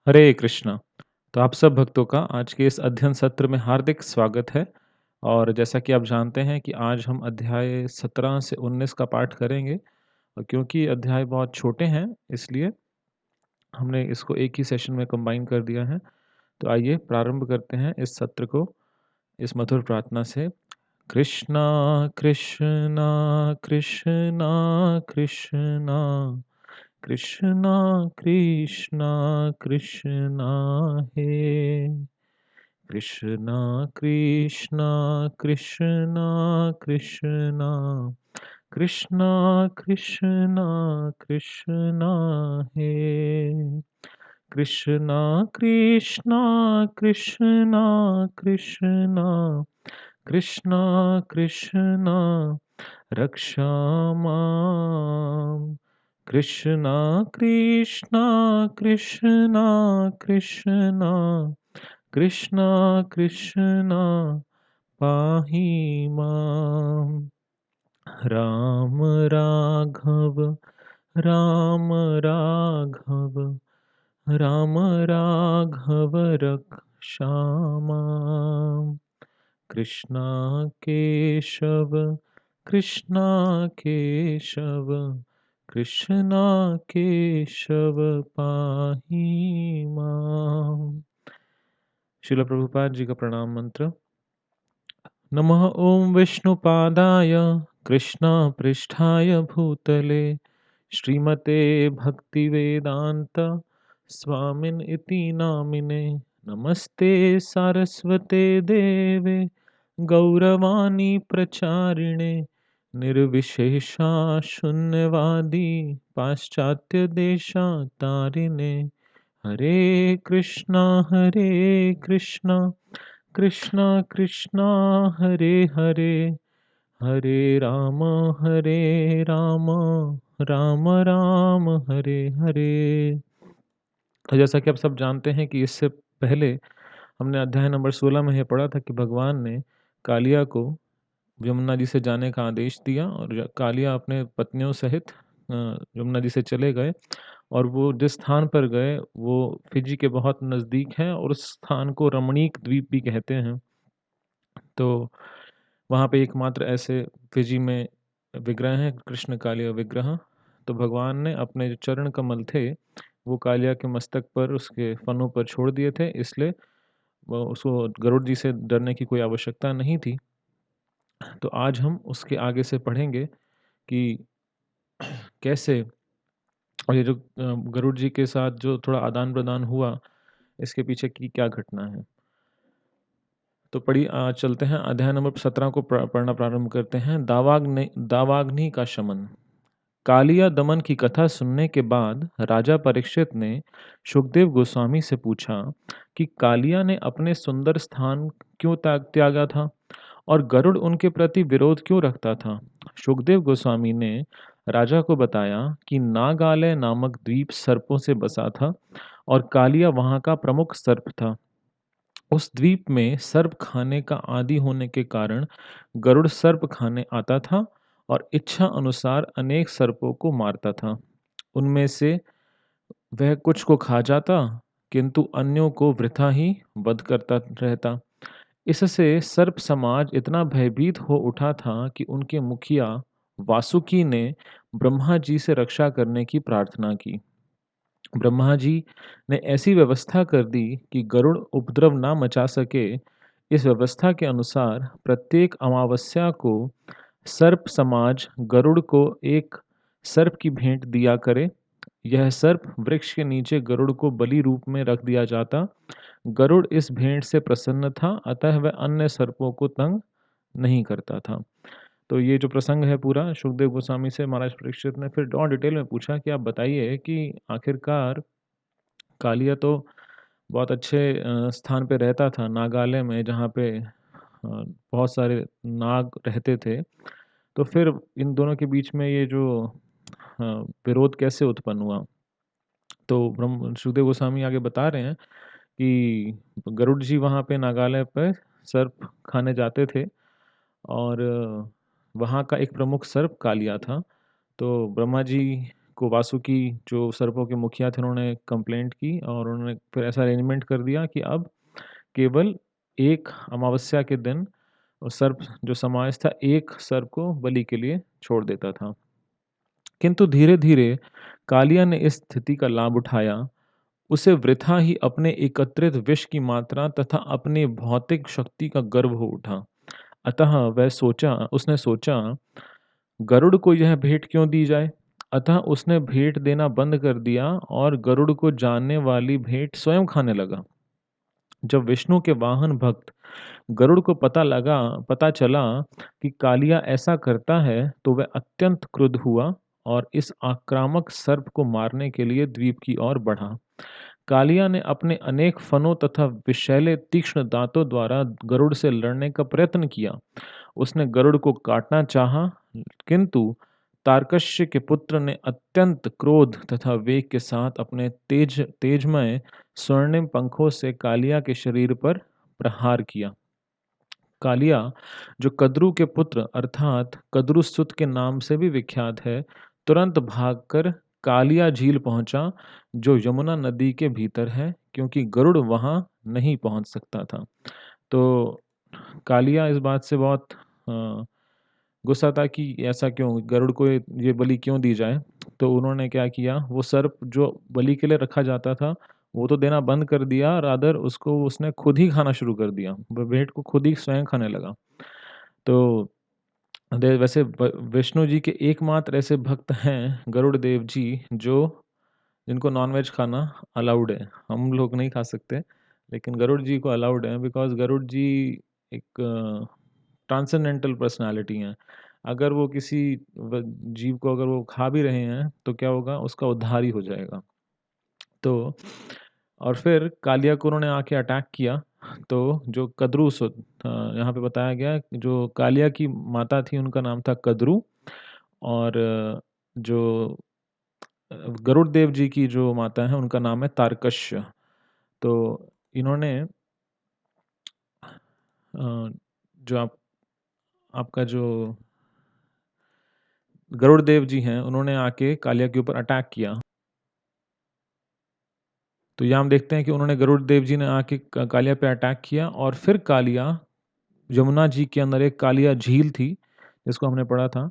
हरे कृष्णा। तो आप सब भक्तों का आज के इस अध्ययन सत्र में हार्दिक स्वागत है। और जैसा कि आप जानते हैं कि आज हम अध्याय 17 से 19 का पाठ करेंगे और क्योंकि अध्याय बहुत छोटे हैं इसलिए हमने इसको एक ही सेशन में कंबाइन कर दिया है। तो आइए प्रारंभ करते हैं इस सत्र को इस मधुर प्रार्थना से। कृष्णा कृष्णा कृष्णा कृष्णा कृष्णा कृष्णा कृष्णा हे कृष्णा कृष्णा कृष्णा कृष्णा कृष्णा कृष्णा कृष्णा हे कृष्णा कृष्णा कृष्णा कृष्णा कृष्णा कृष्णा रक्षा माम् कृष्णा कृष्णा कृष्णा कृष्णा कृष्णा कृष्णा पाहि माम् राम राघव राम राघव राम राघव रक्षामाम् कृष्णा केशव कृष्णा केशव कृष्णा केशव पाहि माम्। शिला प्रभुपाद जी का प्रणाम मंत्र। नमः ओम विष्णुपादाय कृष्णा पृष्ठाय भूतले श्रीमते भक्तिवेदांत स्वामिन इति नामिने। नमस्ते सारस्वते देवे गौरवाणी प्रचारिणे निर्विशेषा शून्यवादी पाश्चात्य देशातारिणे। हरे कृष्णा कृष्णा कृष्णा हरे हरे हरे राम राम राम हरे हरे। तो जैसा कि आप सब जानते हैं कि इससे पहले हमने अध्याय नंबर 16 में यह पढ़ा था कि भगवान ने कालिया को यमुना जी से जाने का आदेश दिया और कालिया अपने पत्नियों सहित यमुना जी से चले गए और वो जिस स्थान पर गए वो फिजी के बहुत नज़दीक है और उस स्थान को रमणीक द्वीप भी कहते हैं। तो वहाँ पे एकमात्र ऐसे फिजी में विग्रह हैं कृष्ण कालिया विग्रह। तो भगवान ने अपने जो चरण कमल थे वो कालिया के मस्तक पर उसके फनों पर छोड़ दिए थे, इसलिए वो उसको गरुड़ जी से डरने की कोई आवश्यकता नहीं थी। तो आज हम उसके आगे से पढ़ेंगे कि कैसे और ये जो गरुड़ जी के साथ जो थोड़ा आदान-प्रदान हुआ, इसके पीछे की क्या घटना है। तो चलते हैं अध्याय नंबर 17 को पढ़ना प्रारंभ करते हैं। दावाग्नि का शमन। कालिया दमन की कथा सुनने के बाद राजा परीक्षित ने सुखदेव गोस्वामी से पूछा कि कालिया ने अपने सुंदर स्थान क्यों त्यागा था और गरुड़ उनके प्रति विरोध क्यों रखता था। सुखदेव गोस्वामी ने राजा को बताया कि नागालय नामक द्वीप सर्पों से बसा था और कालिया वहां का प्रमुख सर्प था। उस द्वीप में सर्प खाने का आदी होने के कारण गरुड़ सर्प खाने आता था और इच्छा अनुसार अनेक सर्पों को मारता था। उनमें से वह कुछ को खा जाता, किंतु अन्यों को वृथा ही वध करता रहता। इससे सर्प समाज इतना भयभीत हो उठा था कि उनके मुखिया वासुकी ने ब्रह्मा जी से रक्षा करने की प्रार्थना की। ब्रह्मा जी ने ऐसी व्यवस्था कर दी कि गरुड़ उपद्रव ना मचा सके। इस व्यवस्था के अनुसार प्रत्येक अमावस्या को सर्प समाज गरुड़ को एक सर्प की भेंट दिया करे। यह सर्प वृक्ष के नीचे गरुड़ को बलि रूप में रख दिया जाता। गरुड़ इस भेंट से प्रसन्न था, अतः वह अन्य सर्पों को तंग नहीं करता था। तो ये जो प्रसंग है पूरा सुखदेव गोस्वामी से महाराज परीक्षित ने फिर और डिटेल में पूछा कि आप बताइए कि आखिरकार कालिया तो बहुत अच्छे स्थान पे रहता था नागालय में, जहाँ पे बहुत सारे नाग रहते थे। तो फिर इन दोनों के बीच में ये जो विरोध कैसे उत्पन्न हुआ। तो ब्रह्म सुखदेव गोस्वामी आगे बता रहे हैं कि गरुड़ जी वहाँ पे नागालय पे सर्प खाने जाते थे और वहाँ का एक प्रमुख सर्प कालिया था। तो ब्रह्मा जी को वासुकी जो सर्पों के मुखिया थे उन्होंने कंप्लेंट की और उन्होंने फिर ऐसा अरेंजमेंट कर दिया कि अब केवल एक अमावस्या के दिन वो सर्प जो समाज था एक सर्प को बलि के लिए छोड़ देता था। किंतु धीरे-धीरे कालिया ने इस स्थिति का लाभ उठाया। उसे वृथा ही अपने एकत्रित विष की मात्रा तथा अपनी भौतिक शक्ति का गर्व हो उठा। अतः उसने सोचा गरुड़ को यह भेंट क्यों दी जाए? अतः उसने भेंट देना बंद कर दिया और गरुड़ को जानने वाली भेंट स्वयं खाने लगा। जब विष्णु के वाहन भक्त गरुड़ को पता चला कि कालिया ऐसा करता है, तो वह अत्यंत क्रुद्ध हुआ और इस आक्रामक सर्प को मारने के लिए द्वीप की ओर बढ़ा। कालिया ने अपने अनेक फनों तथा विषैले तीक्ष्ण दांतों द्वारा गरुड़ से लड़ने का प्रयत्न किया। उसने गरुड़ को काटना चाहा, किंतु तार्कश्य के पुत्र ने अत्यंत क्रोध तथा वेग के साथ अपने तेजमय स्वर्णिम पंखों से कालिया के शरीर पर प्रहार किया। कालिया, जो कद्रु के पुत्र अर्थात कद्रुसुत के नाम से भी विख्यात है, तुरंत भागकर कालिया झील पहुंचा, जो यमुना नदी के भीतर है, क्योंकि गरुड़ वहां नहीं पहुंच सकता था। तो कालिया इस बात से बहुत गुस्सा था कि ऐसा क्यों, गरुड़ को ये बलि क्यों दी जाए। तो उन्होंने क्या किया, वो सर्प जो बलि के लिए रखा जाता था, वो तो देना बंद कर दिया, रादर उसको उसने खुद ही खाना शुरू कर दिया। भेंट को खुद ही स्वयं खाने लगा। तो वैसे विष्णु जी के एकमात्र ऐसे भक्त हैं गरुड़ देव जी, जो जिनको नॉनवेज खाना अलाउड है। हम लोग नहीं खा सकते, लेकिन गरुड़ जी को अलाउड है, बिकॉज़ गरुड़ जी एक ट्रांसेंडेंटल पर्सनैलिटी हैं। अगर वो किसी जीव को अगर वो खा भी रहे हैं, तो क्या होगा, उसका उद्धार ही हो जाएगा। तो और फिर कालिया को उन्होंने आके अटैक किया। तो जो यहाँ पे बताया गया है, जो कालिया की माता थी उनका नाम था कद्रू, और जो गरुड़ देव जी की जो माता है उनका नाम है तारकश्य। तो इन्होंने जो आपका जो गरुड़ देव जी हैं, उन्होंने आके कालिया के ऊपर अटैक किया। तो यहाँ हम देखते हैं कि उन्होंने गरुड़ देव जी ने आके कालिया पे अटैक किया, और फिर कालिया यमुना जी के अंदर एक कालिया झील थी, जिसको हमने पढ़ा था,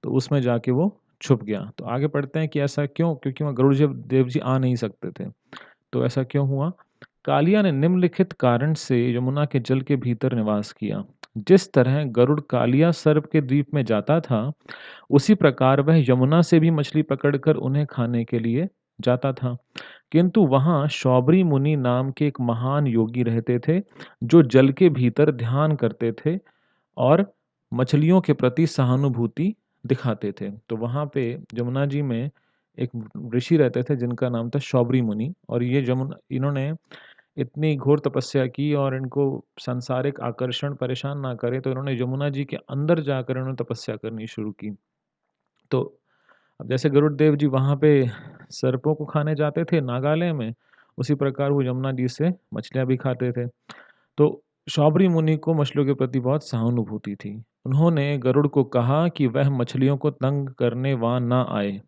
तो उसमें जाके वो छुप गया। तो आगे पढ़ते हैं कि ऐसा क्यों? क्योंकि वहाँ गरुड़ देव जी आ नहीं सकते थे। तो ऐसा क्यों हुआ? कालिया ने निम्नलिखित कारण से यमुना के जल के भीतर निवास किया। जिस तरह गरुड़ कालिया सर्प के द्वीप में जाता था, उसी प्रकार वह यमुना से भी मछली पकड़कर उन्हें खाने के लिए जाता था। किंतु वहाँ शौबरी मुनि नाम के एक महान योगी रहते थे, जो जल के भीतर ध्यान करते थे और मछलियों के प्रति सहानुभूति दिखाते थे। तो वहाँ पे यमुना जी में एक ऋषि रहते थे जिनका नाम था शौबरी मुनि, और ये जमुना इन्होंने इतनी घोर तपस्या की और इनको सांसारिक आकर्षण परेशान ना करे, तो इन्होंने यमुना जी के अंदर जाकर इन्होंने तपस्या करनी शुरू की। तो अब जैसे गरुड़ देव जी वहाँ पे सर्पों को खाने जाते थे नागालय में, उसी प्रकार वो यमुना जी से मछलियाँ भी खाते थे। तो शौबरी मुनि को मछलियों के प्रति बहुत सहानुभूति थी। उन्होंने गरुड़ को कहा कि वह मछलियों को तंग करने वहाँ ना आए।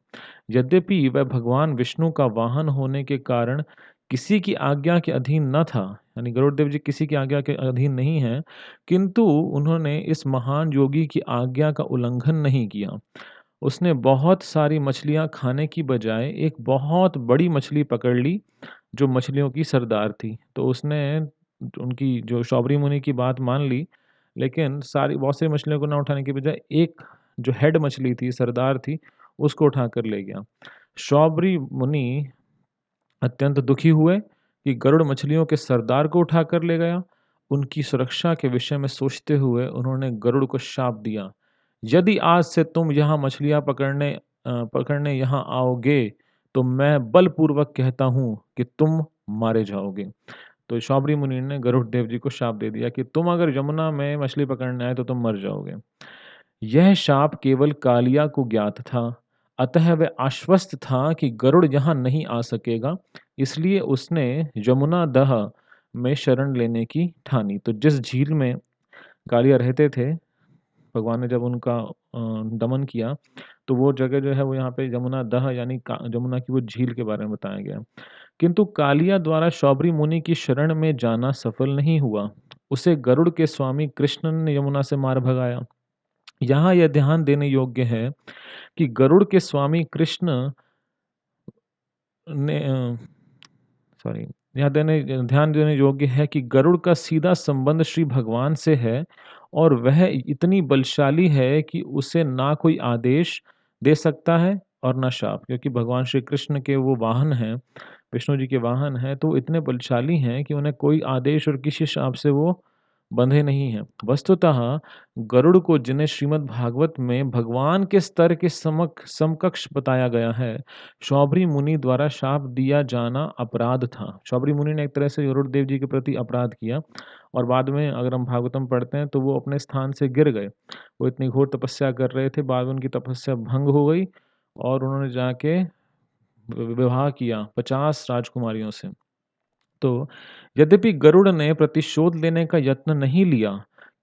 यद्यपि वह भगवान विष्णु का वाहन होने के कारण किसी की आज्ञा के अधीन न था, यानी गरुड़ देव जी किसी की आज्ञा के अधीन नहीं हैं, किंतु उन्होंने इस महान योगी की आज्ञा का उल्लंघन नहीं किया। उसने बहुत सारी मछलियाँ खाने की बजाय एक बहुत बड़ी मछली पकड़ ली, जो मछलियों की सरदार थी। तो उसने उनकी जो शौबरी मुनि की बात मान ली, लेकिन बहुत सारी मछलियों को ना उठाने की बजाय एक जो हेड मछली थी, सरदार थी, उसको उठाकर ले गया। शौबरी मुनि अत्यंत दुखी हुए कि गरुड़ मछलियों के सरदार को उठाकर ले गया। उनकी सुरक्षा के विषय में सोचते हुए उन्होंने गरुड़ को शाप दिया, यदि आज से तुम यहाँ मछलियाँ पकड़ने यहाँ आओगे, तो मैं बलपूर्वक कहता हूँ कि तुम मारे जाओगे। तो शौबरी मुनि ने गरुड़ देव जी को शाप दे दिया कि तुम अगर यमुना में मछली पकड़ने आए तो तुम मर जाओगे। यह शाप केवल कालिया को ज्ञात था, अतः वह आश्वस्त था कि गरुड़ यहाँ नहीं आ सकेगा, इसलिए उसने यमुना दह में शरण लेने की ठानी। तो जिस झील में कालिया रहते थे, भगवान ने जब उनका दमन किया, तो वो जगह जो है वो यहाँ पे यमुना दह यानी का यमुना की वो झील के बारे में बताया गया है। किंतु कालिया द्वारा शौबरी मुनि की शरण में जाना सफल नहीं हुआ। उसे गरुड़ के स्वामी कृष्ण ने यमुना से मार भगाया। यहाँ यह ध्यान देने योग्य है कि गरुड़ के स्वामी कृष्ण ने सॉरी ध्यान देने योग्य है कि गरुड़ का सीधा संबंध श्री भगवान से है और वह इतनी बलशाली है कि उसे ना कोई आदेश दे सकता है और ना शाप, क्योंकि भगवान श्री कृष्ण के वो वाहन हैं, विष्णु जी के वाहन हैं, तो वो इतने बलशाली हैं कि उन्हें कोई आदेश और किसी शाप से वो बंधे नहीं हैं। वस्तुतः गरुड़ को, जिन्हें श्रीमद् भागवत में भगवान के स्तर के समकक्ष बताया गया है, शौबरी मुनि द्वारा शाप दिया जाना अपराध था। शौबरी मुनि ने एक तरह से गरुड़ देव जी के प्रति अपराध किया और बाद में अगर हम भागवतम पढ़ते हैं तो वो अपने स्थान से गिर गए। वो इतनी घोर तपस्या कर रहे थे, बाद में उनकी तपस्या भंग हो गई और उन्होंने जाके विवाह किया 50 राजकुमारियों से। तो यद्यपि गरुड़ ने प्रतिशोध लेने का यत्न नहीं लिया,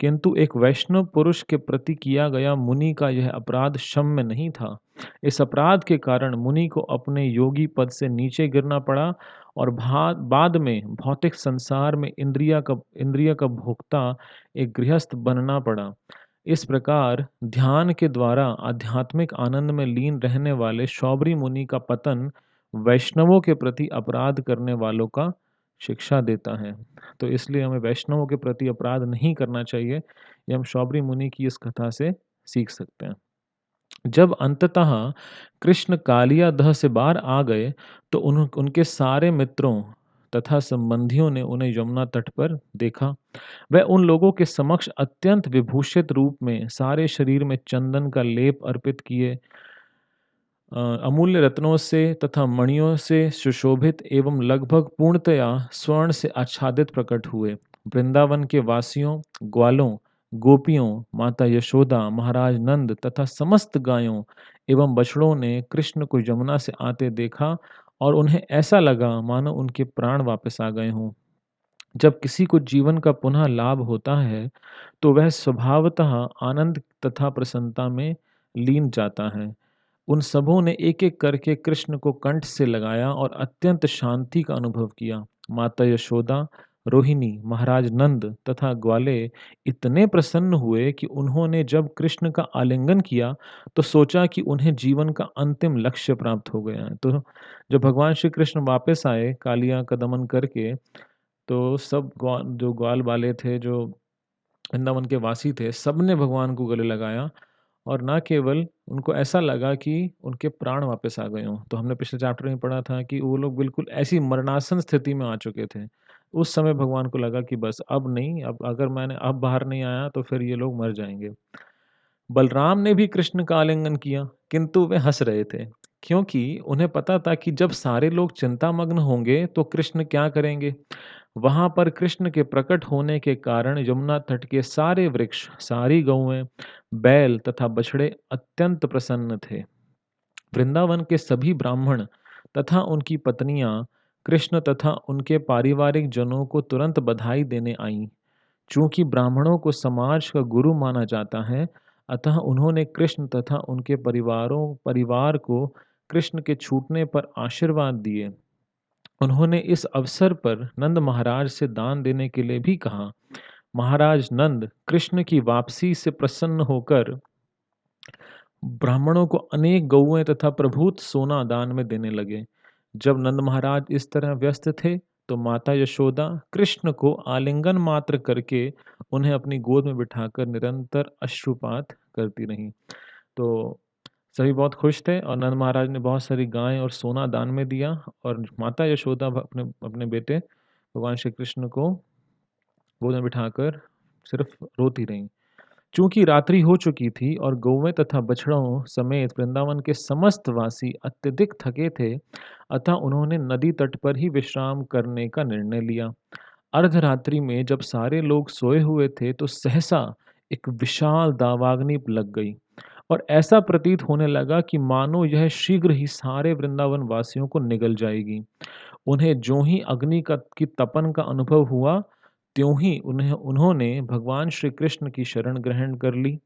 किंतु एक वैष्णव पुरुष के प्रति किया गया मुनि का यह अपराध क्षम्य नहीं था। इस अपराध के कारण मुनि को अपने योगी पद से नीचे गिरना पड़ा और बाद में भौतिक संसार में इंद्रिय का भोक्ता एक गृहस्थ बनना पड़ा। इस प्रकार ध्यान के द्वारा आध्यात्मिक आनंद में लीन रहने वाले शौबरी मुनि का पतन वैष्णवों के प्रति अपराध करने वालों का शिक्षा देता है। तो इसलिए हमें वैष्णवों के प्रति अपराध नहीं करना चाहिए। ये हम शौबरी मुनि की इस कथा से सीख सकते हैं। जब अंततः कृष्ण कालिया दह से बाहर आ गए, तो उनके सारे मित्रों तथा संबंधियों ने उन्हें यमुना तट पर देखा। वह उन लोगों के समक्ष अत्यंत विभूषित रूप में सारे शरीर में चंदन का लेप अर्पित किए, अमूल्य रत्नों से तथा मणियों से सुशोभित एवं लगभग पूर्णतया स्वर्ण से आच्छादित प्रकट हुए। वृंदावन के वासियों, ग्वालों, गोपियों, माता यशोदा, महाराज नंद तथा समस्त गायों एवं बछड़ों ने कृष्ण को यमुना से आते देखा और उन्हें ऐसा लगा मानो उनके प्राण वापस आ गए हों। जब किसी को जीवन का पुनः लाभ होता है, तो वह स्वभावतः आनंद तथा प्रसन्नता में लीन जाता है। उन सबों ने एक-एक करके कृष्ण को कंठ से लगाया और अत्यंत शांति का अनुभव किया। माता यशोदा, रोहिणी, महाराज नंद तथा ग्वाले इतने प्रसन्न हुए कि उन्होंने जब कृष्ण का आलिंगन किया, तो सोचा कि उन्हें जीवन का अंतिम लक्ष्य प्राप्त हो गया है। तो जब भगवान श्री कृष्ण वापस आए कालिया का दमन करके, तो सब जो ग्वाल वाले थे, जो वृंदावन के वासी थे, सबने भगवान को गले लगाया और ना केवल उनको ऐसा लगा कि उनके प्राण वापस आ गए हों। तो हमने पिछले चैप्टर में पढ़ा था कि वो लोग बिल्कुल ऐसी मरणासन स्थिति में आ चुके थे। उस समय भगवान को लगा कि बस अब नहीं, अब अगर मैंने अब बाहर नहीं आया तो फिर ये लोग मर जाएँगे। बलराम ने भी कृष्ण का आलिंगन किया, किंतु वे हँस रहे थे, क्योंकि उन्हें पता था कि जब सारे लोग चिंतामग्न होंगे तो कृष्ण क्या करेंगे। वहां पर कृष्ण के प्रकट होने के कारण यमुना तट के सारे वृक्ष, सारी गौएं, बैल तथा बछड़े अत्यंत प्रसन्न थे। वृंदावन के सभी ब्राह्मण तथा उनकी पत्नियां कृष्ण तथा उनके पारिवारिक जनों को तुरंत बधाई देने आईं। चूंकि ब्राह्मणों को समाज का गुरु माना जाता है, अतः उन्होंने कृष्ण तथा उनके परिवार को कृष्ण के छूटने पर आशीर्वाद दिए। उन्होंने इस अवसर पर नंद महाराज से दान देने के लिए भी कहा। महाराज नंद कृष्ण की वापसी से प्रसन्न होकर ब्राह्मणों को अनेक गौएं तथा प्रभूत सोना दान में देने लगे। जब नंद महाराज इस तरह व्यस्त थे, तो माता यशोदा कृष्ण को आलिंगन मात्र करके उन्हें अपनी गोद में बिठाकर निरंतर अश्रुपात करती रहीं। तो सभी बहुत खुश थे और नंद महाराज ने बहुत सारी गायें और सोना दान में दिया और माता यशोदा अपने अपने बेटे भगवान श्री कृष्ण को गोद में बिठाकर सिर्फ रोती रहीं। चूंकि रात्रि हो चुकी थी और गौवें तथा बछड़ों समेत वृंदावन के समस्त वासी अत्यधिक थके थे, अतः उन्होंने नदी तट पर ही विश्राम करने का निर्णय लिया। अर्धरात्रि में जब सारे लोग सोए हुए थे, तो सहसा एक विशाल दावाग्नि लग गई और ऐसा प्रतीत होने लगा कि मानो यह शीघ्र ही सारे वृंदावन वासियों को निगल जाएगी। उन्हें ज्यों ही अग्नि का की तपन का अनुभव हुआ, त्यों ही उन्होंने भगवान श्री कृष्ण की शरण ग्रहण कर ली।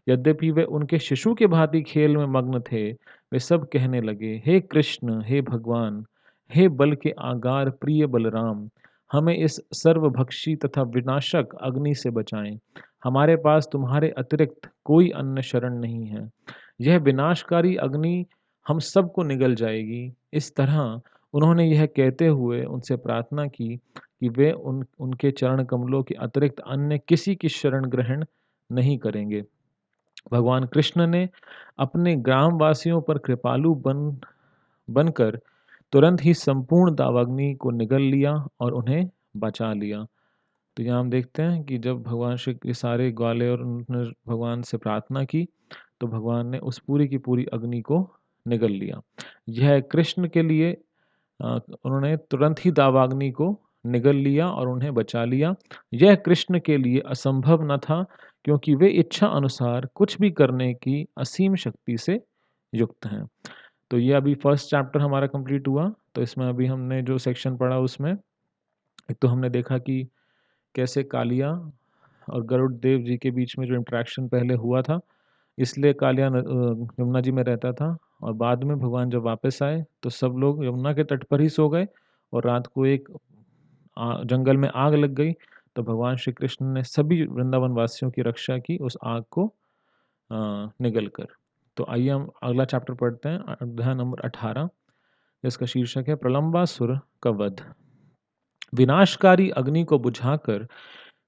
यद्यपि वे उनके शिशु के भांति खेल में मग्न थे, वे सब कहने लगे, हे कृष्ण, हे भगवान, हे बल के आगार प्रिय बलराम, हमें इस सर्वभक्षी तथा विनाशक अग्नि से बचाएं। हमारे पास तुम्हारे अतिरिक्त कोई अन्य शरण नहीं है। यह विनाशकारी अग्नि हम सबको निगल जाएगी। इस तरह उन्होंने यह कहते हुए उनसे प्रार्थना की कि वे उनके चरण कमलों के अतिरिक्त अन्य किसी की शरण ग्रहण नहीं करेंगे। भगवान कृष्ण ने अपने ग्रामवासियों पर कृपालु बनकर तुरंत ही संपूर्ण दावाग्नि को निगल लिया और उन्हें बचा लिया। तो यहाँ हम देखते हैं कि जब भगवान श्री के सारे ग्वाले और उन्होंने भगवान से प्रार्थना की, तो भगवान ने उस पूरी की पूरी अग्नि को निगल लिया। यह कृष्ण के लिए उन्होंने तुरंत ही दावाग्नि को निगल लिया और उन्हें बचा लिया। यह कृष्ण के लिए असंभव न था, क्योंकि वे इच्छा अनुसार कुछ भी करने की असीम शक्ति से युक्त हैं। तो ये अभी फर्स्ट चैप्टर हमारा कंप्लीट हुआ। तो इसमें अभी हमने जो सेक्शन पढ़ा उसमें एक तो हमने देखा कि कैसे कालिया और गरुड़ देव जी के बीच में जो इंटरेक्शन पहले हुआ था, इसलिए कालिया यमुना जी में रहता था और बाद में भगवान जब वापस आए तो सब लोग यमुना के तट पर ही सो गए और रात को एक जंगल में आग लग गई। तो भगवान श्री कृष्ण ने सभी वृंदावन वासियों की रक्षा की उस आग को निगल कर। तो आइए हम अगला चैप्टर पढ़ते हैं, अध्याय नंबर 18, जिसका शीर्षक है प्रलंबासुर का वध। विनाशकारी अग्नि को बुझाकर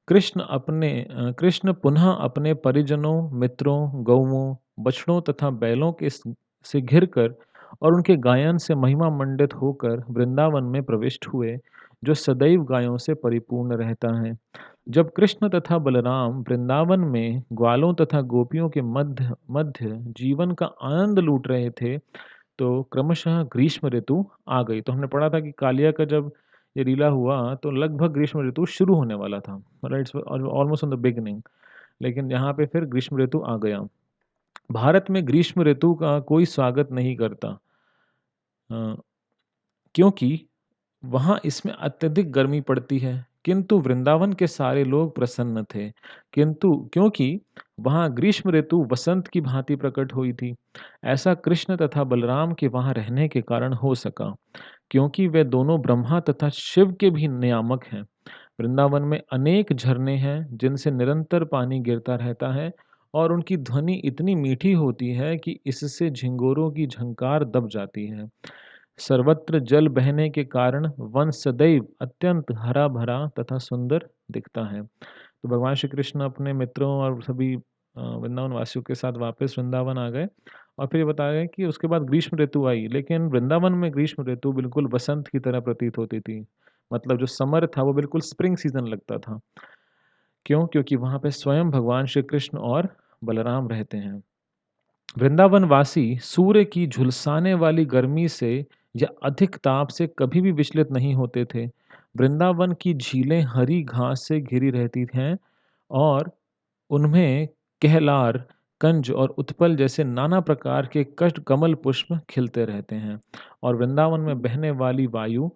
कृष्ण पुनः अपने परिजनों, मित्रों, गौओं, बछड़ों तथा बैलों से घिरकर और उनके गायन से महिमा मंडित होकर वृंदावन में प्रविष्ट हुए, जो सदैव गायों से परिपूर्ण रहता है। जब कृष्ण तथा बलराम वृंदावन में ग्वालों तथा गोपियों के मध्य मध्य जीवन का आनंद लूट रहे थे, तो क्रमशः ग्रीष्म ऋतु आ गई। तो हमने पढ़ा था कि कालिया का जब ये लीला हुआ तो लगभग ग्रीष्म ऋतु शुरू होने वाला था, मतलब it's almost on the beginning. लेकिन यहाँ पे फिर ग्रीष्म ऋतु आ गया। भारत में ग्रीष्म ऋतु का कोई स्वागत नहीं करता, अ, क्योंकि वहाँ इसमें अत्यधिक गर्मी पड़ती है। किंतु वृंदावन के सारे लोग प्रसन्न थे, किंतु क्योंकि वहाँ ग्रीष्म ऋतु वसंत की भांति प्रकट हुई थी। ऐसा कृष्ण तथा बलराम के वहाँ रहने के कारण हो सका, क्योंकि वे दोनों ब्रह्मा तथा शिव के भी नियामक हैं। वृंदावन में अनेक झरने हैं जिनसे निरंतर पानी गिरता रहता है और उनकी ध्वनि इतनी मीठी होती है कि इससे झिंगोरों की झंकार दब जाती है। सर्वत्र जल बहने के कारण वन सदैव अत्यंत हरा भरा तथा सुंदर दिखता है। तो भगवान श्री कृष्ण अपने मित्रों और सभी वृंदावन वासियों के साथ वापस वृंदावन आ गए और फिर ये बताया गया कि उसके बाद ग्रीष्म ऋतु आई, लेकिन वृंदावन में ग्रीष्म ऋतु बिल्कुल बसंत की तरह प्रतीत होती थी। मतलब जो समर था वो बिल्कुल स्प्रिंग सीजन लगता था। क्यों? क्योंकि वहाँ पे स्वयं भगवान श्री कृष्ण और बलराम रहते हैं। वृंदावन वासी सूर्य की झुलसाने वाली गर्मी से या अधिक ताप से कभी भी विचलित नहीं होते थे। वृंदावन की झीलें हरी घास से घिरी रहती हैं और उनमें कहलार, कंज और उत्पल जैसे नाना प्रकार के कष्ट कमल पुष्प खिलते रहते हैं और वृंदावन में बहने वाली वायु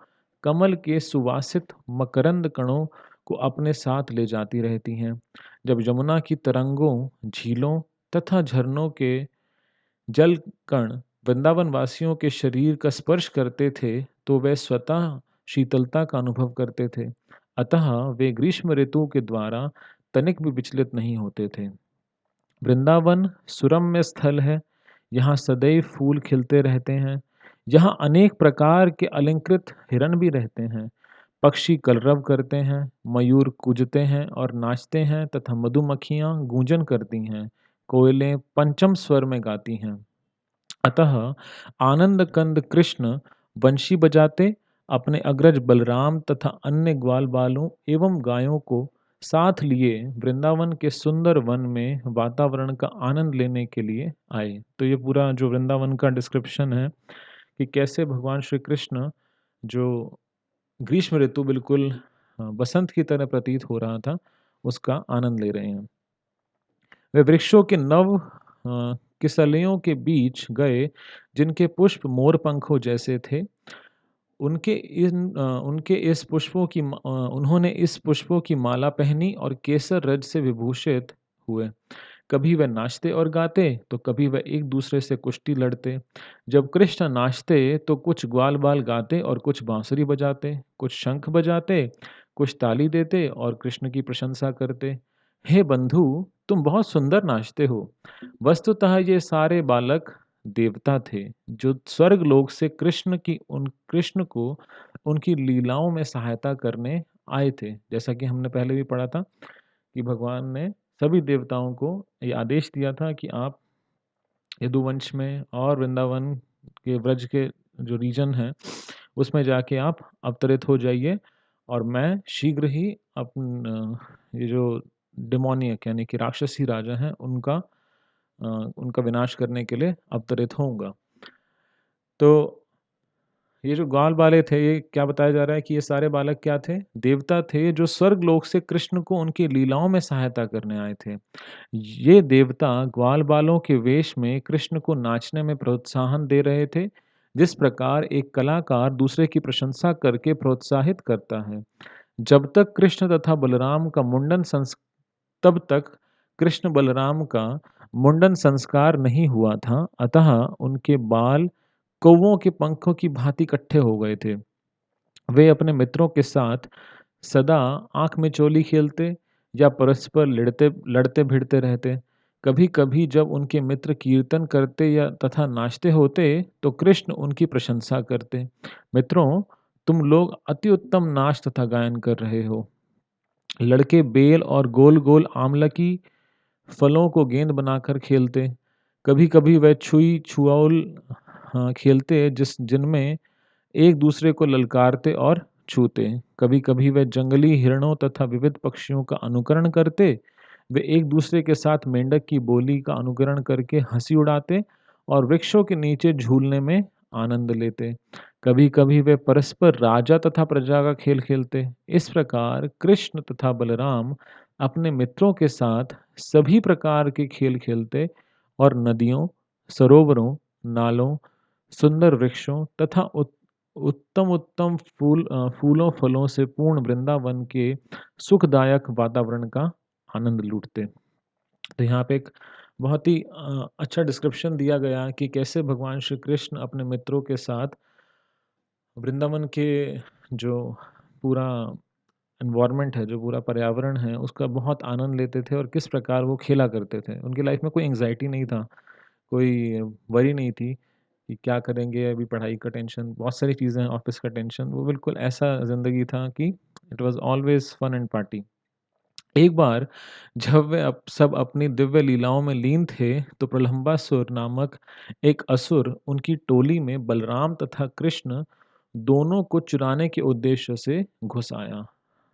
कमल के सुवासित मकरंद कणों को अपने साथ ले जाती रहती हैं। जब यमुना की तरंगों, झीलों तथा झरनों के जल कण वृंदावन वासियों के शरीर का स्पर्श करते थे, तो वे स्वतः शीतलता का अनुभव करते थे। अतः वे ग्रीष्म ऋतु के द्वारा तनिक भी विचलित नहीं होते थे। वृंदावन सुरम्य स्थल है। यहाँ सदैव फूल खिलते रहते हैं। यहाँ अनेक प्रकार के अलंकृत हिरण भी रहते हैं। पक्षी कलरव करते हैं, मयूर कूजते हैं और नाचते हैं तथा मधुमक्खियाँ गूंजन करती हैं। कोयलें पंचम स्वर में गाती हैं। अतः आनंद कंद कृष्ण बंशी बजाते अपने अग्रज बलराम तथा अन्य ग्वाल बालों एवं गायों को साथ लिए वृंदावन के सुंदर वन में वातावरण का आनंद लेने के लिए आए। तो ये पूरा जो वृंदावन का डिस्क्रिप्शन है कि कैसे भगवान श्री कृष्ण जो ग्रीष्म ऋतु बिल्कुल बसंत की तरह प्रतीत हो रहा था, उसका आनंद ले रहे हैं। वे वृक्षों के नव किसलियों के बीच गए, जिनके पुष्प मोर पंखों जैसे थे। उन्होंने इस पुष्पों की माला पहनी और केसर रज से विभूषित हुए। कभी वह नाचते और गाते, तो कभी वह एक दूसरे से कुश्ती लड़ते। जब कृष्ण नाचते तो कुछ ग्वाल-बाल गाते और कुछ बांसुरी बजाते, कुछ शंख बजाते, कुछ ताली देते और कृष्ण की प्रशंसा करते। हे बंधु, तुम बहुत सुंदर नाचते हो। वस्तुतः ये सारे बालक देवता थे, जो स्वर्ग लोक से कृष्ण को उनकी लीलाओं में सहायता करने आए थे। जैसा कि हमने पहले भी पढ़ा था कि भगवान ने सभी देवताओं को ये आदेश दिया था कि आप यदुवंश में और वृंदावन के व्रज के जो रीजन है, उसमें जाके आप अवतरित हो जाइए और मैं शीघ्र ही ये जो डेमोनियक यानी कि राक्षसी राजा हैं, उनका विनाश करने के लिए अवतरित होऊँगा। तो ये जो ग्वाल वाले थे, ये क्या बताया जा रहा है कि ये सारे बालक क्या थे? देवता थे, जो स्वर्ग लोक से कृष्ण को उनकी लीलाओं में सहायता करने आए थे। ये देवता ग्वाल बालों के वेश में कृष्ण को नाचने में प्रोत्साहन दे रहे थे, जिस प्रकार एक कलाकार दूसरे की प्रशंसा करके प्रोत्साहित करता है। जब तक कृष्ण तथा बलराम का मुंडन संस तब तक कृष्ण बलराम का मुंडन संस्कार नहीं हुआ था, अतः उनके बाल कौवों के पंखों की भांति इकट्ठे हो गए थे। वे अपने मित्रों के साथ सदा आँख में चोली खेलते या परस्पर लड़ते भिड़ते रहते। कभी-कभी जब उनके मित्र कीर्तन करते या तथा नाचते होते, तो कृष्ण उनकी प्रशंसा करते। मित्रों, तुम लोग अति उत्तम नाच तथा गायन कर रहे हो। लड़के बेल और गोल-गोल आमलकी फलों को गेंद बनाकर खेलते। कभी-कभी वह छुई-छुआउल खेलते जिनमें एक दूसरे को ललकारते और छूते। कभी-कभी वे जंगली हिरणों तथा विविध पक्षियों का अनुकरण करते। वे एक दूसरे के साथ मेंढक की बोली का अनुकरण करके हँसी उड़ाते और वृक्षों के नीचे झूलने में आनंद लेते। कभी-कभी वे परस्पर राजा तथा प्रजा का खेल खेलते। इस प्रकार कृष्ण तथा बलराम अपने मित्रों के साथ सभी प्रकार के खेल खेलते और नदियों, सरोवरों, नालों, सुंदर वृक्षों तथा उत्तम-उत्तम फूलों फलों से पूर्ण वृंदावन के सुखदायक वातावरण का आनंद लूटते। तो यहाँ पे एक बहुत ही अच्छा डिस्क्रिप्शन दिया गया कि कैसे भगवान श्री कृष्ण अपने मित्रों के साथ वृंदावन के जो पूरा एनवायरनमेंट है, जो पूरा पर्यावरण है, उसका बहुत आनंद लेते थे और किस प्रकार वो खेला करते थे। उनकी लाइफ में कोई एंग्ज़ायटी नहीं था, कोई वरी नहीं थी कि क्या करेंगे, अभी पढ़ाई का टेंशन, बहुत सारी चीज़ें हैं, ऑफ़िस का टेंशन। वो बिल्कुल ऐसा ज़िंदगी था कि it was always fun and party. एक बार जब वे सब अपनी दिव्य लीलाओं में लीन थे, तो प्रलंबासुर नामक एक असुर उनकी टोली में बलराम तथा कृष्ण दोनों को चुराने के उद्देश्य से घुस आया।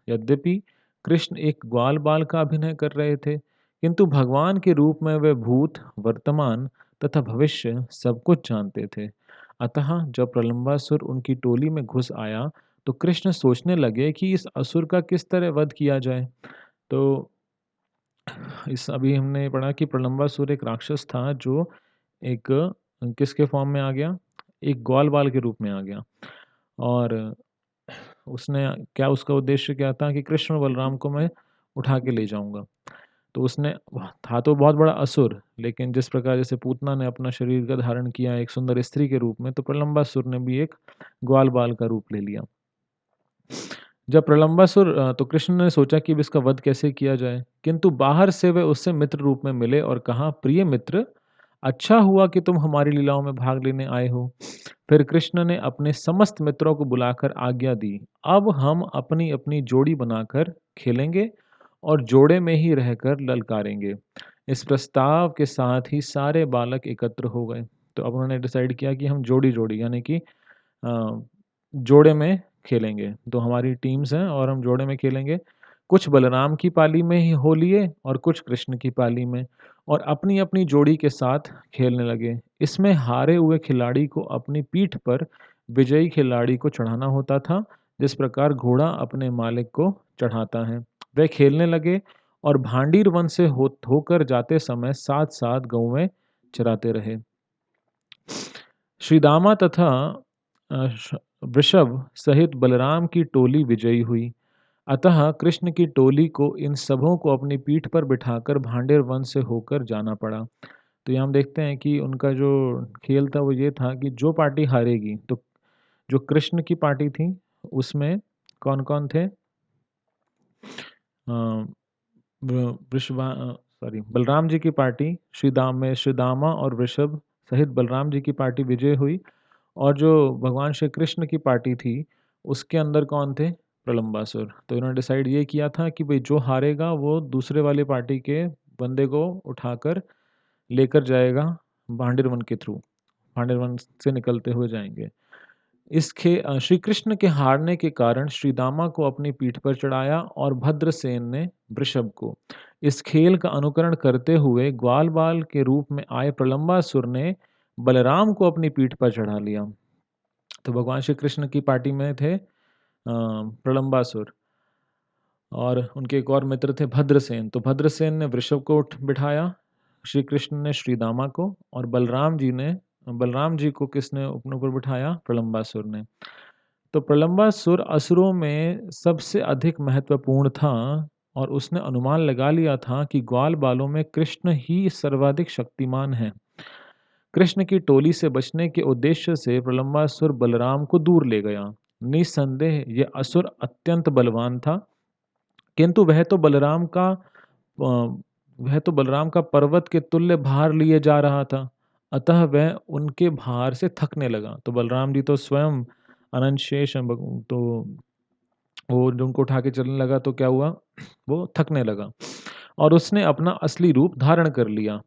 यद्यपि कृष्ण एक ग्वाल बाल का अभिनय कर रहे थे, किंतु भगवान के रूप में वे भूत, वर्तमान तथा भविष्य सब कुछ जानते थे। अतः जब प्रलंबासुर उनकी टोली में घुस आया, तो कृष्ण सोचने लगे कि इस असुर का किस तरह वध किया जाए। तो इस अभी हमने पढ़ा कि प्रलंबासुर एक राक्षस था जो एक किसके फॉर्म में आ गया? एक ग्वाल बाल के रूप में आ गया और उसने क्या उसका उद्देश्य क्या था कि कृष्ण और बलराम को मैं उठा के ले जाऊँगा। तो उसने था तो बहुत बड़ा असुर, लेकिन जिस प्रकार जैसे पूतना ने अपना शरीर का धारण किया एक सुंदर स्त्री के रूप में, तो प्रलंबासुर ने भी एक ग्वाल बाल का रूप ले लिया। जब प्रलंबासुर तो कृष्ण ने सोचा कि अब इसका वध कैसे किया जाए, किंतु बाहर से वे उससे मित्र रूप में मिले और कहा, प्रिय मित्र, अच्छा हुआ कि तुम हमारी लीलाओं में भाग लेने आए हो। फिर कृष्ण ने अपने समस्त मित्रों को बुलाकर आज्ञा दी, अब हम अपनी अपनी जोड़ी बनाकर खेलेंगे और जोड़े में ही रहकर ललकारेंगे। इस प्रस्ताव के साथ ही सारे बालक एकत्र हो गए। तो अब उन्होंने डिसाइड किया कि हम जोड़ी जोड़ी यानी कि जोड़े में खेलेंगे। तो हमारी टीम्स हैं और हम जोड़े में खेलेंगे। कुछ बलराम की पाली में ही हो लिए और कुछ कृष्ण की पाली में और अपनी-अपनी जोड़ी के साथ खेलने लगे। इसमें हारे हुए खिलाड़ी को अपनी पीठ पर विजयी खिलाड़ी को चढ़ाना होता था, जिस प्रकार घोड़ा अपने मालिक को चढ़ाता है। वे खेलने लगे और भांडीर वन से होकर जाते समय साथ-साथ गौवें चराते रहे। श्री दामा तथा वृषभ सहित बलराम की टोली विजयी हुई। अतः कृष्ण की टोली को इन सबों को अपनी पीठ पर बिठाकर भांडेर वन से होकर जाना पड़ा। तो यहाँ हम देखते हैं कि उनका जो खेल था वो ये था कि जो पार्टी हारेगी, तो जो कृष्ण की पार्टी थी उसमें कौन-कौन थे? अ, बलराम जी की पार्टी श्री दामा और वृषभ सहित बलराम जी की पार्टी विजय हुई, और जो भगवान श्री कृष्ण की पार्टी थी उसके अंदर कौन थे? प्रलंबासुर। तो इन्होंने डिसाइड ये किया था कि भाई जो हारेगा वो दूसरे वाले पार्टी के बंदे को उठाकर लेकर जाएगा भांडिर वन के थ्रू, भांडिर वन से निकलते हुए जाएंगे। श्री कृष्ण के हारने के कारण श्री दामा को अपनी पीठ पर चढ़ाया और भद्रसेन ने वृषभ को। इस खेल का अनुकरण करते हुए ग्वाल बाल के रूप में आए प्रलंबासुर ने बलराम को अपनी पीठ पर चढ़ा लिया। तो भगवान श्री कृष्ण की पार्टी में थे प्रलंबासुर, और उनके एक और मित्र थे भद्रसेन। तो भद्रसेन ने वृषभ को उठ बिठाया, श्री कृष्ण ने श्री दामा को, और बलराम जी को किसने अपने ऊपर बिठाया? प्रलंबासुर ने। तो प्रलंबासुर असुरों में सबसे अधिक महत्वपूर्ण था, और उसने अनुमान लगा लिया था कि ग्वाल बालों में कृष्ण ही सर्वाधिक शक्तिमान है। कृष्ण की टोली से बचने के उद्देश्य से प्रलंबासुर बलराम को दूर ले गया। निस्संदेह यह असुर अत्यंत बलवान था, किंतु वह तो बलराम का पर्वत के तुल्य भार लिए जा रहा था। अतः वह उनके भार से थकने लगा। तो बलराम जी तो स्वयं अनंत शेष हैं, तो वो जो उनको उठा के चलने लगा तो क्या हुआ? वो थकने लगा, और उसने अपना असली रूप धारण कर लिया।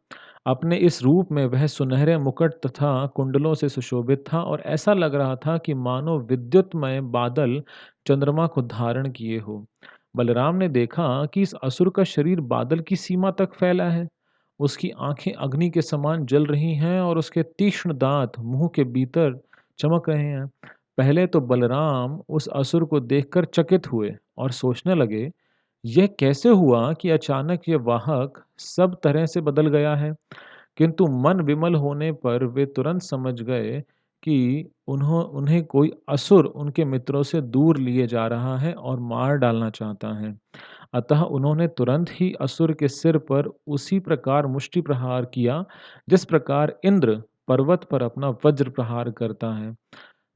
अपने इस रूप में वह सुनहरे मुकुट तथा कुंडलों से सुशोभित था, और ऐसा लग रहा था कि मानो विद्युतमय बादल चंद्रमा को धारण किए हो। बलराम ने देखा कि इस असुर का शरीर बादल की सीमा तक फैला है। उसकी आंखें अग्नि के समान जल रही हैं, और उसके तीक्ष्ण दांत मुंह के भीतर चमक रहे हैं। पहले तो बलराम उस असुर को देखकर चकित हुए और सोचने लगे, यह कैसे हुआ कि अचानक यह वाहक सब तरह से बदल गया है। किंतु मन विमल होने पर वे तुरंत समझ गए कि उन्हें कोई असुर उनके मित्रों से दूर लिए जा रहा है और मार डालना चाहता है। अतः उन्होंने तुरंत ही असुर के सिर पर उसी प्रकार मुष्टि प्रहार किया, जिस प्रकार इंद्र पर्वत पर अपना वज्र प्रहार करता है।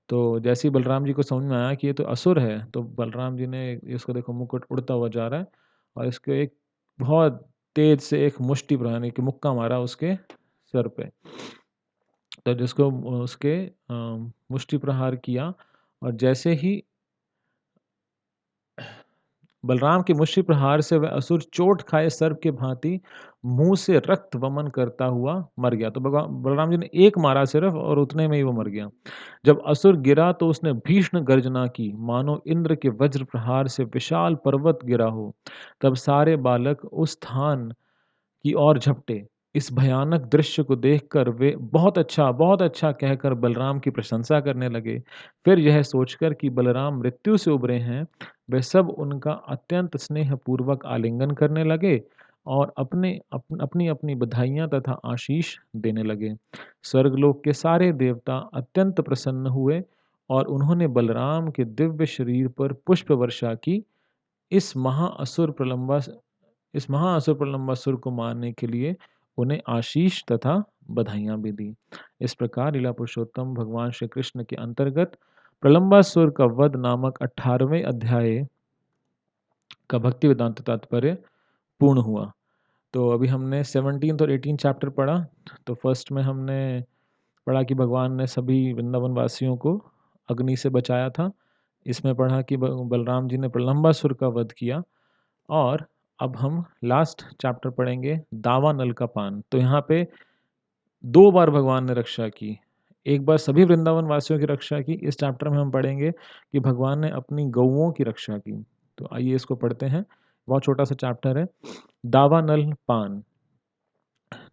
तो जैसे ही बलराम जी को समझ में आया कि ये तो असुर है, तो बलराम जी ने इसको देखो मुकुट उड़ता हुआ जा रहा है, और इसको एक बहुत तेज से एक मुष्टि प्रहार यानी कि मुक्का मारा उसके सर पे। तो जिसको उसके मुष्टि प्रहार किया, और जैसे ही बलराम के मुष्टि प्रहार से वह असुर चोट खाए सर्प के भांति मुंह से रक्त वमन करता हुआ मर गया। तो भगवान बलराम जी ने एक मारा सिर्फ, और उतने में ही वो मर गया। जब असुर गिरा तो उसने भीषण गर्जना की, मानो इंद्र के वज्र प्रहार से विशाल पर्वत गिरा हो। तब सारे बालक उस स्थान की ओर झपटे। इस भयानक दृश्य को देखकर वे बहुत अच्छा कहकर बलराम की प्रशंसा करने लगे। फिर यह सोचकर कि बलराम मृत्यु से उबरे हैं, वे सब उनका अत्यंत स्नेहपूर्वक आलिंगन करने लगे और अपनी-अपनी बधाइयाँ तथा आशीष देने लगे। स्वर्गलोक के सारे देवता अत्यंत प्रसन्न हुए, और उन्होंने बलराम के दिव्य शरीर पर पुष्प वर्षा की। इस महाअसुर प्रलंबा इस महाअसुर प्रलंबासुर को मारने के लिए उन्हें आशीष तथा बधाइयाँ भी दी। इस प्रकार लीला पुरुषोत्तम भगवान श्री कृष्ण के अंतर्गत प्रलंबासुर का वध नामक 18वें अध्याय का भक्ति वेदांत तात्पर्य पूर्ण हुआ। तो अभी हमने 17th और 18th चैप्टर पढ़ा। तो फर्स्ट में हमने पढ़ा कि भगवान ने सभी वृंदावन वासियों को अग्नि से बचाया था। इसमें पढ़ा कि बलराम जी ने प्रलंबासुर का वध किया, और अब हम लास्ट चैप्टर पढ़ेंगे दावानल का पान। तो यहाँ पे 2 बार भगवान ने रक्षा की। एक बार सभी वृंदावन वासियों की रक्षा की। इस चैप्टर में हम पढ़ेंगे कि भगवान ने अपनी गौओं की रक्षा की। तो आइए इसको पढ़ते हैं। बहुत छोटा-सा चैप्टर है। दावानल पान।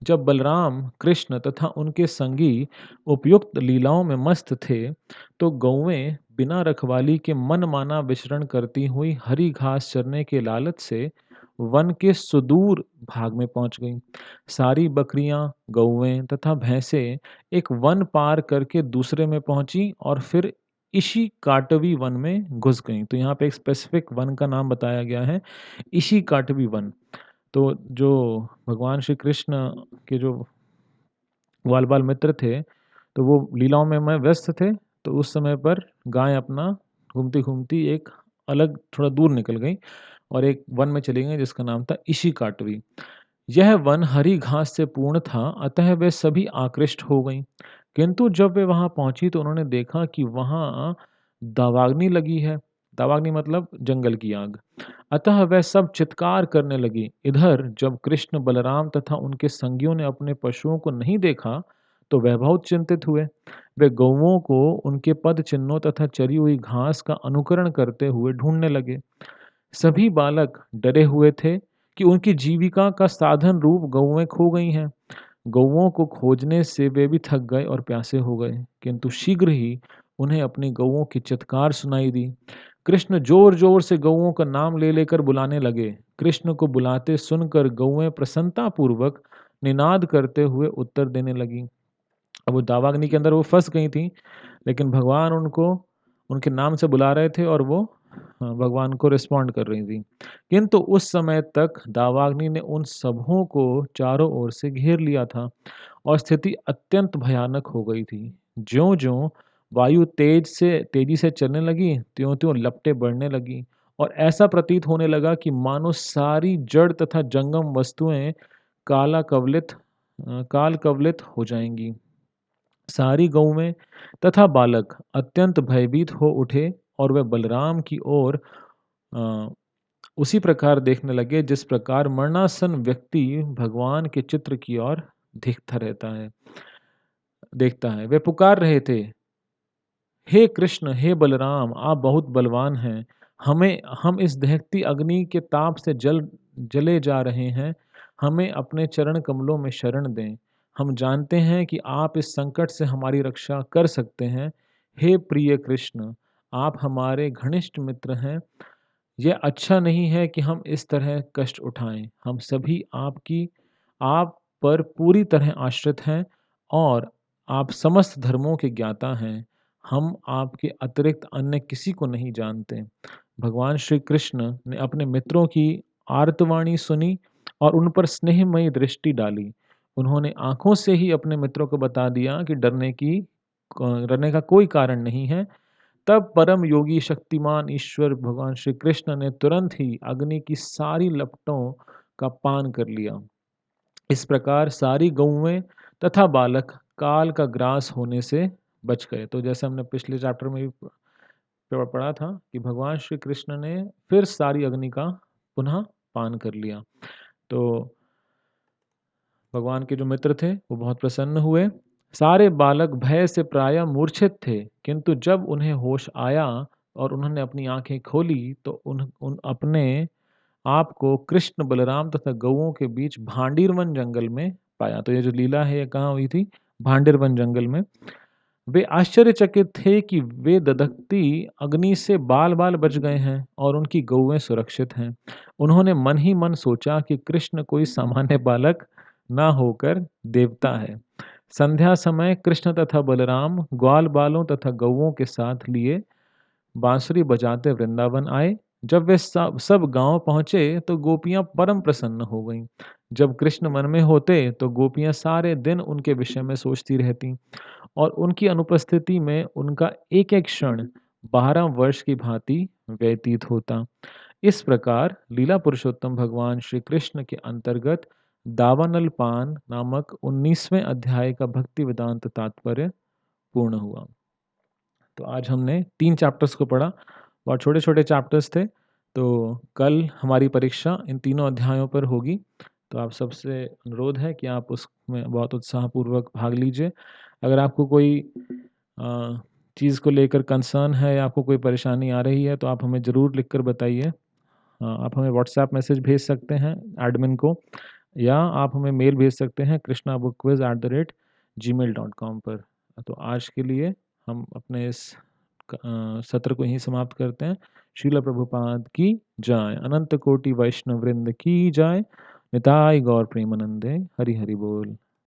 जब बलराम, कृष्ण तथा उनके संगी उपयुक्त लीलाओं में मस्त थे, तो गौएं बिना रखवाली के मनमाना विचरण करती हुई हरी घास चरने के लालच से वन के सुदूर भाग में पहुंच गईं। सारी बकरियां, गौएं तथा भैंसें एक वन पार करके दूसरे में पहुंची, और फिर इशिकाटवी वन में घुस गईं। तो यहाँ पे एक स्पेसिफिक वन का नाम बताया गया है, इशिकाटवी वन। तो जो भगवान श्री कृष्ण के जो ग्वालबाल मित्र थे, तो वो लीलाओं में व्यस्त थे, तो उस समय पर गाय अपना घूमती-घूमती एक अलग थोड़ा दूर निकल गई और एक वन में चली गईं जिसका नाम था इशिकाटवी। यह वन हरी घास से पूर्ण था, अतः वे सभी आकृष्ट हो गईं। किंतु जब वे वहाँ पहुँची तो उन्होंने देखा कि वहाँ दावाग्नि लगी है। दावाग्नि मतलब जंगल की आग। अतः वह सब चित्कार करने लगी। इधर जब कृष्ण, बलराम तथा उनके संगियों ने अपने पशुओं को नहीं देखा, तो वह बहुत चिंतित हुए। वे गौओं को उनके पद चिन्हों तथा चरी हुई घास का अनुकरण करते हुए ढूंढने लगे। सभी बालक डरे हुए थे कि उनकी जीविका का साधन रूप गौएं खो गई हैं। गौओं को खोजने से वे भी थक गए और प्यासे हो गए, किंतु शीघ्र ही उन्हें अपनी गौओं की चित्कार सुनाई दी। कृष्ण जोर-जोर से गौओं का नाम ले लेकर बुलाने लगे। कृष्ण को बुलाते सुनकर गौएं प्रसन्नतापूर्वक निनाद करते हुए उत्तर देने लगीं। अब वो दावाग्नि के अंदर वो फँस गई थीं, लेकिन भगवान उनको उनके नाम से बुला रहे थे और वो भगवान को रिस्पॉन्ड कर रही थीं। किंतु उस समय तक दावाग्नि ने उन सबों को चारों ओर से घेर लिया था और स्थिति अत्यंत भयानक हो गई थी। ज्यों-ज्यों वायु तेजी से चलने लगी, त्यों-त्यों लपटें बढ़ने लगीं और ऐसा प्रतीत होने लगा कि मानो सारी जड़ तथा जंगम वस्तुएँ काल कवलित हो जाएँगी। सारी गौएँ तथा बालक अत्यंत भयभीत हो उठे और वे बलराम की ओर अ, उसी प्रकार देखने लगे जिस प्रकार मरणासन्न व्यक्ति भगवान के चित्र की ओर देखता है। वे पुकार रहे थे, हे कृष्ण, हे बलराम, आप बहुत बलवान हैं। हम इस दहकती अग्नि के ताप से जले जा रहे हैं। हमें अपने चरण कमलों में शरण दें। हम जानते हैं कि आप इस संकट से हमारी रक्षा कर सकते हैं। हे प्रिय कृष्ण, आप हमारे घनिष्ठ मित्र हैं। यह अच्छा नहीं है कि हम इस तरह कष्ट उठाएं। हम सभी आप पर पूरी तरह आश्रित हैं और आप समस्त धर्मों के ज्ञाता हैं। हम आपके अतिरिक्त अन्य किसी को नहीं जानते। भगवान श्री कृष्ण ने अपने मित्रों की आर्तवाणी सुनी और उन पर स्नेहमयी दृष्टि डाली। उन्होंने आँखों से ही अपने मित्रों को बता दिया कि डरने का कोई कारण नहीं है। तब परम योगी शक्तिमान ईश्वर भगवान श्री कृष्ण ने तुरंत ही अग्नि की सारी लपटों का पान कर लिया। इस प्रकार सारी गौएँ तथा बालक काल का ग्रास होने से बच गए। तो जैसे हमने पिछले चैप्टर में भी पढ़ा था कि भगवान श्री कृष्ण ने फिर सारी अग्नि का पुनः पान कर लिया। तो भगवान के जो मित्र थे वो बहुत प्रसन्न हुए। सारे बालक भय से प्रायः मूर्छित थे, किंतु जब उन्हें होश आया और उन्होंने अपनी आँखें खोली तो उन उन अपने आप को कृष्ण, बलराम तथा गौओं के बीच भांडीरवन जंगल में पाया। तो ये जो लीला है ये कहाँ हुई थी? भांडीरवन जंगल में। वे आश्चर्यचकित थे कि वे दधकती अग्नि से बाल-बाल बच गए हैं और उनकी गौएँ सुरक्षित हैं। उन्होंने मन ही मन सोचा कि कृष्ण कोई सामान्य बालक ना होकर देवता है। संध्या समय कृष्ण तथा बलराम ग्वाल-बालों तथा गौओं के साथ लिए बांसुरी बजाते वृंदावन आए। जब वे सब गांव पहुंचे तो गोपियां परम प्रसन्न हो गईं। जब कृष्ण मन में होते तो गोपियां सारे दिन उनके विषय में सोचती रहती और उनकी अनुपस्थिति में उनका एक एक क्षण 12 वर्ष की भांति व्यतीत होता। इस प्रकार लीला पुरुषोत्तम भगवान श्री कृष्ण के अंतर्गत दावानल पान नामक 19वें अध्याय का भक्ति वेदांत तात्पर्य पूर्ण हुआ। तो आज हमने 3 चैप्टर्स को पढ़ा। बहुत छोटे-छोटे चैप्टर्स थे। तो कल हमारी परीक्षा इन तीनों अध्यायों पर होगी। तो आप सबसे अनुरोध है कि आप उसमें बहुत उत्साहपूर्वक भाग लीजिए। अगर आपको कोई चीज़ को लेकर कंसर्न है या आपको कोई परेशानी आ रही है तो आप हमें ज़रूर लिख कर बताइए। आप हमें व्हाट्सएप मैसेज भेज सकते हैं एडमिन को या आप हमें मेल भेज सकते हैं krishnabookquiz@gmail.com पर। तो आज के लिए हम अपने इस सत्र को यहीं समाप्त करते हैं। श्रील प्रभुपाद की जय, अनंत कोटि वैष्णव वृंद की जय, निताय गौर प्रेमानंदे, हरि हरि बोल।